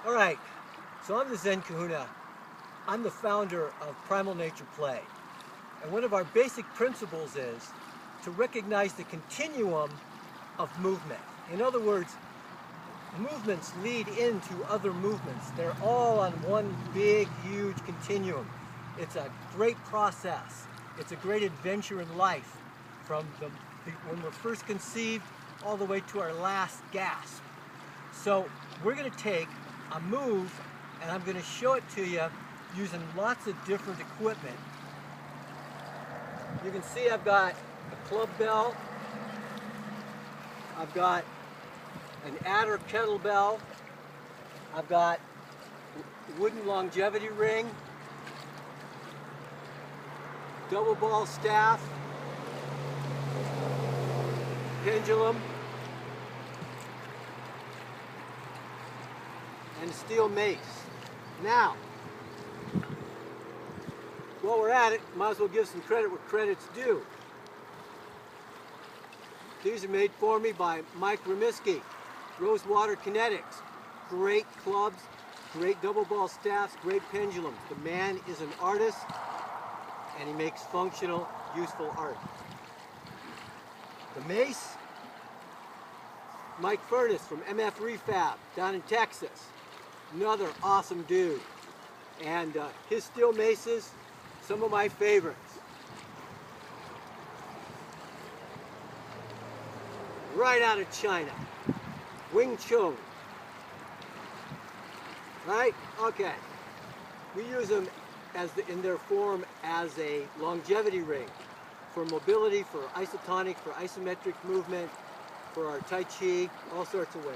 All right, so I'm the Zen Kahuna. I'm the founder of Primal Nature Play. And one of our basic principles is to recognize the continuum of movement. In other words, movements lead into other movements. They're all on one big, huge continuum. It's a great process. It's a great adventure in life from when we're first conceived all the way to our last gasp. So we're going to take a move and I'm going to show it to you using lots of different equipment. You can see I've got a Clubbell, I've got an adder kettlebell, I've got wooden longevity ring, double ball staff, pendulum, and a steel mace. Now, while we're at it, might as well give some credit where credit's due. These are made for me by Mike Remiski, Rosewater Kinetics. Great clubs, great double ball staffs, great pendulums. The man is an artist and he makes functional, useful art. The mace, Mike Furness from MF Refab down in Texas. Another awesome dude. And his steel maces, some of my favorites. Right out of China. Wing Chun. Right? Okay. We use them in their form as a longevity ring for mobility, for isotonic, for isometric movement, for our Tai Chi, all sorts of ways.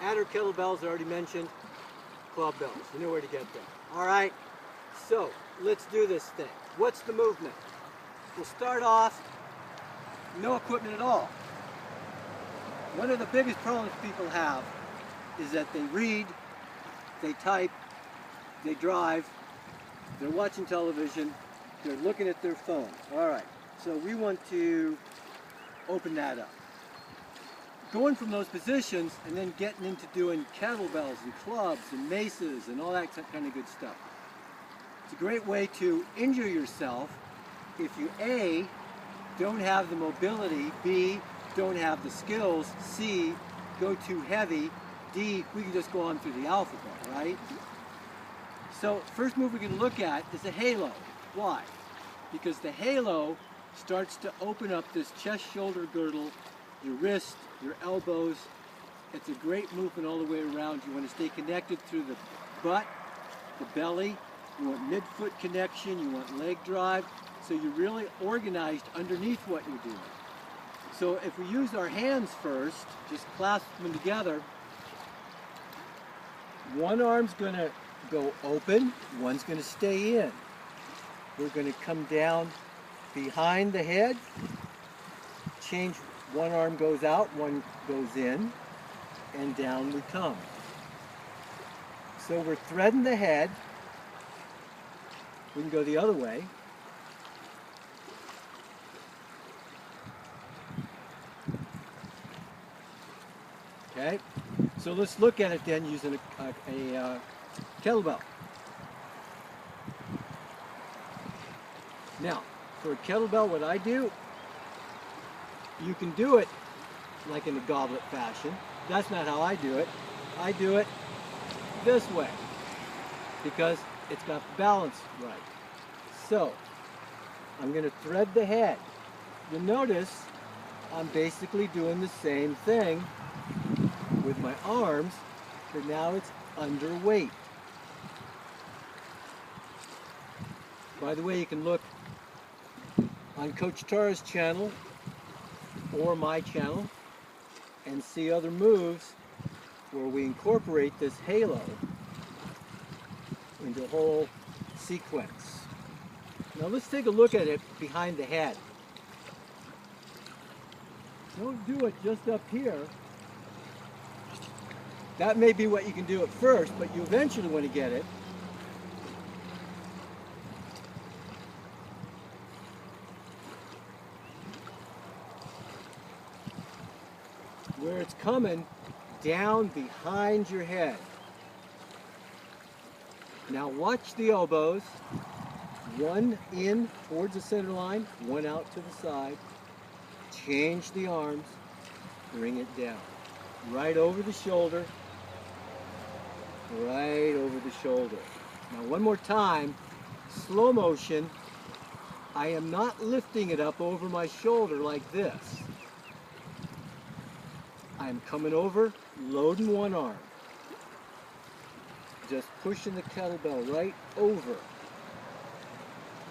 Adder kettlebells, I already mentioned. Clubbells, you know where to get them. All right, so let's do this thing. What's the movement? We'll start off, no equipment at all. One of the biggest problems people have is that they read, they type, they drive, they're watching television, they're looking at their phone. All right, so we want to open that up. Going from those positions and then getting into doing kettlebells and clubs and maces and all that kind of good stuff. It's a great way to injure yourself if you A, don't have the mobility, B, don't have the skills, C, go too heavy, D, we can just go on through the alphabet, right? So first move we're going to look at is the halo. Why? Because the halo starts to open up this chest-shoulder girdle, your wrist, your elbows. It's a great movement all the way around. You want to stay connected through the butt, the belly. You want mid-foot connection. You want leg drive. So you're really organized underneath what you're doing. So if we use our hands first, just clasp them together, one arm's going to go open, one's going to stay in. We're going to come down behind the head, change. One arm goes out, one goes in, and down we come. So we're threading the head. We can go the other way. Okay, so let's look at it then using a kettlebell. Now, for a kettlebell, what I do, you can do it like in a goblet fashion. That's not how I do it. I do it this way because it's got the balance right. So I'm going to thread the head. You'll notice I'm basically doing the same thing with my arms, but now it's underweight. By the way, you can look on Coach Tara's channel or my channel and see other moves where we incorporate this halo into a whole sequence. Now let's take a look at it behind the head. Don't do it just up here. That may be what you can do at first, but you eventually want to get it where it's coming down behind your head. Now watch the elbows. One in towards the center line, one out to the side. Change the arms, bring it down. Right over the shoulder, right over the shoulder. Now one more time, slow motion. I am not lifting it up over my shoulder like this. I'm coming over, loading one arm. Just pushing the kettlebell right over.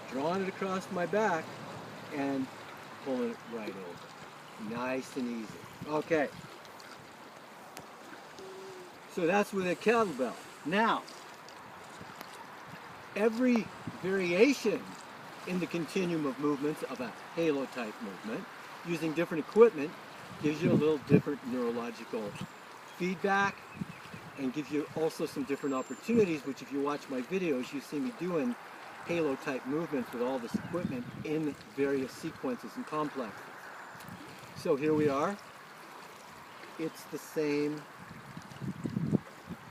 Drawing it across my back and pulling it right over. Nice and easy. Okay. So that's with a kettlebell. Now, every variation in the continuum of movements of a halo type movement, using different equipment, gives you a little different neurological feedback and gives you also some different opportunities, which if you watch my videos, you see me doing halo type movements with all this equipment in various sequences and complexes. So here we are. It's the same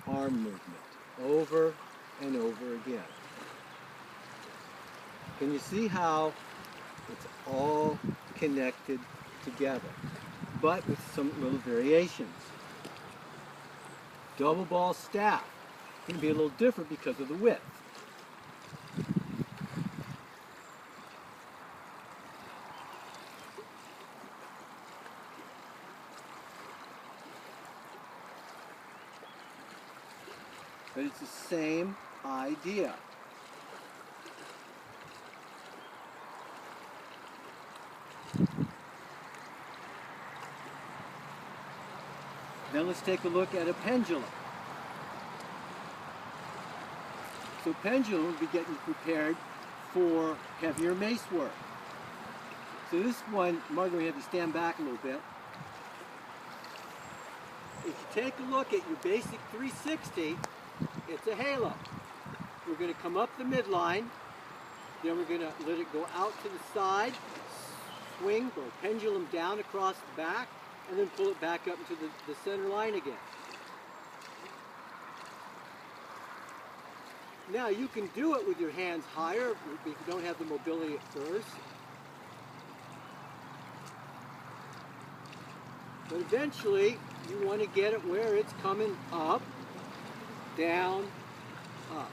arm movement over and over again. Can you see how it's all connected together, but with some little variations? Double ball staff can be a little different because of the width. But it's the same idea. Then let's take a look at a pendulum. So pendulum will be getting prepared for heavier mace work. So this one, Margaret, we have you stand back a little bit. If you take a look at your basic 360, it's a halo. We're going to come up the midline, then we're going to let it go out to the side, swing, go pendulum down across the back, and then pull it back up into the center line again. Now you can do it with your hands higher if you don't have the mobility at first. But eventually you want to get it where it's coming up, down, up.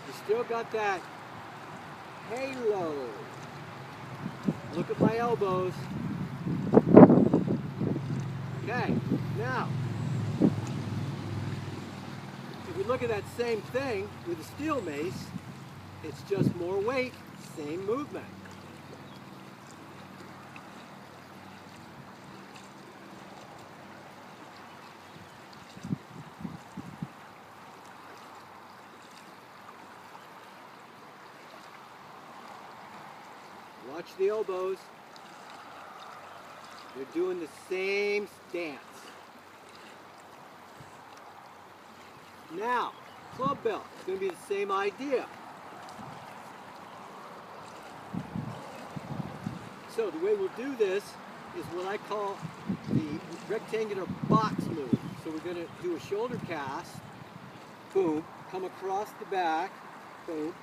You still got that halo. Look at my elbows. Okay, now, if we look at that same thing with a steel mace, it's just more weight, same movement. Watch the elbows. They're doing the same stance. Now, Clubbell, it's going to be the same idea. So the way we'll do this is what I call the rectangular box move. So we're going to do a shoulder cast, boom, come across the back, boom,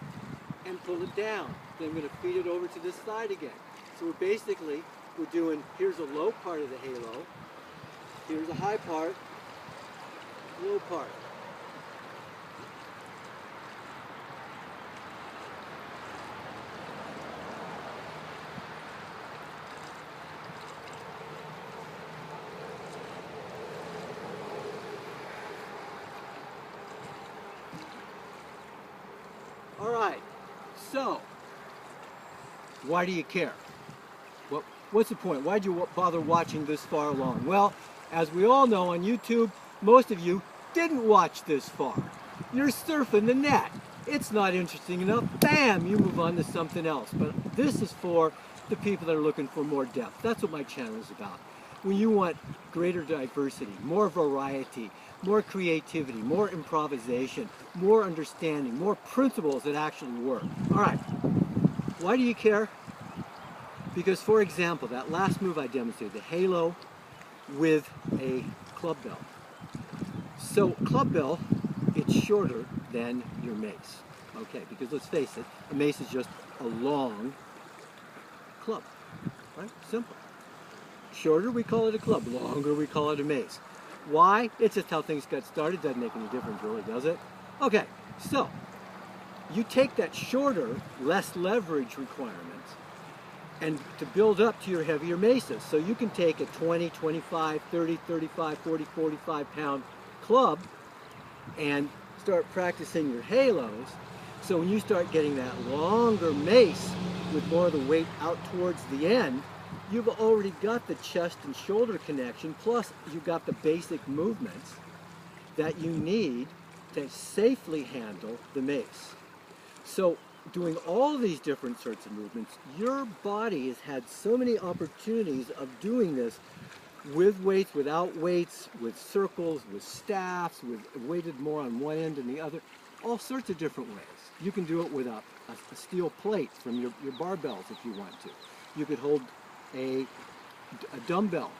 and pull it down. Then I'm going to feed it over to this side again. So we're doing, here's a low part of the halo, here's a high part, low part. All right, so why do you care? What's the point? Why'd you bother watching this far along? Well, as we all know on YouTube, most of you didn't watch this far. You're surfing the net. It's not interesting enough. Bam, you move on to something else. But this is for the people that are looking for more depth. That's what my channel is about. when you want greater diversity, more variety, more creativity, more improvisation, more understanding, more principles that actually work. All right, why do you care? Because, for example, that last move I demonstrated, the halo with a Clubbell. So Clubbell, it's shorter than your mace. Okay, because let's face it, a mace is just a long club, right? Simple. Shorter, we call it a club. Longer, we call it a mace. Why? It's just how things got started. Doesn't make any difference, really, does it? Okay, so you take that shorter, less leverage requirement and to build up to your heavier maces. So you can take a 20, 25, 30, 35, 40, 45 pound club and start practicing your halos. So when you start getting that longer mace with more of the weight out towards the end, you've already got the chest and shoulder connection, plus you've got the basic movements that you need to safely handle the mace. So doing all these different sorts of movements, your body has had so many opportunities of doing this with weights, without weights, with circles, with staffs, with weighted more on one end than the other, all sorts of different ways. You can do it with a steel plate from your barbells if you want to. You could hold a dumbbell,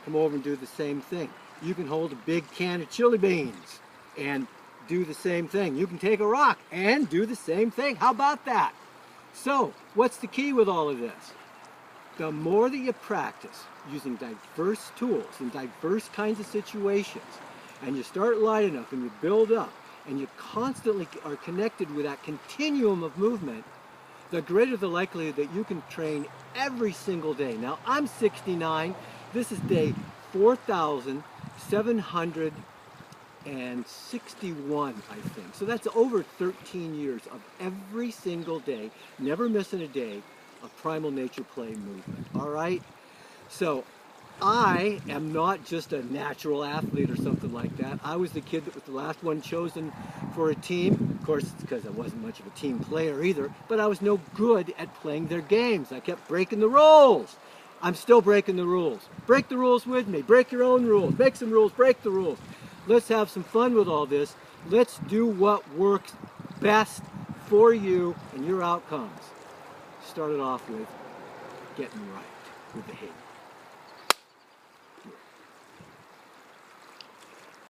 come over and do the same thing. You can hold a big can of chili beans and do the same thing. You can take a rock and do the same thing. How about that? So, what's the key with all of this? The more that you practice using diverse tools in diverse kinds of situations, and you start light enough and you build up, and you constantly are connected with that continuum of movement, the greater the likelihood that you can train every single day. Now, I'm 69. This is day 4,761, I think. So that's over 13 years of every single day, never missing a day, of primal nature play movement. All right? So I am not just a natural athlete or something like that. I was the kid that was the last one chosen for a team. Of course, it's because I wasn't much of a team player either, but I was no good at playing their games. I kept breaking the rules. I'm still breaking the rules. Break the rules with me. Break your own rules. Make some rules. Break the rules. Let's have some fun with all this. Let's do what works best for you and your outcomes. Start it off with getting right with the halo.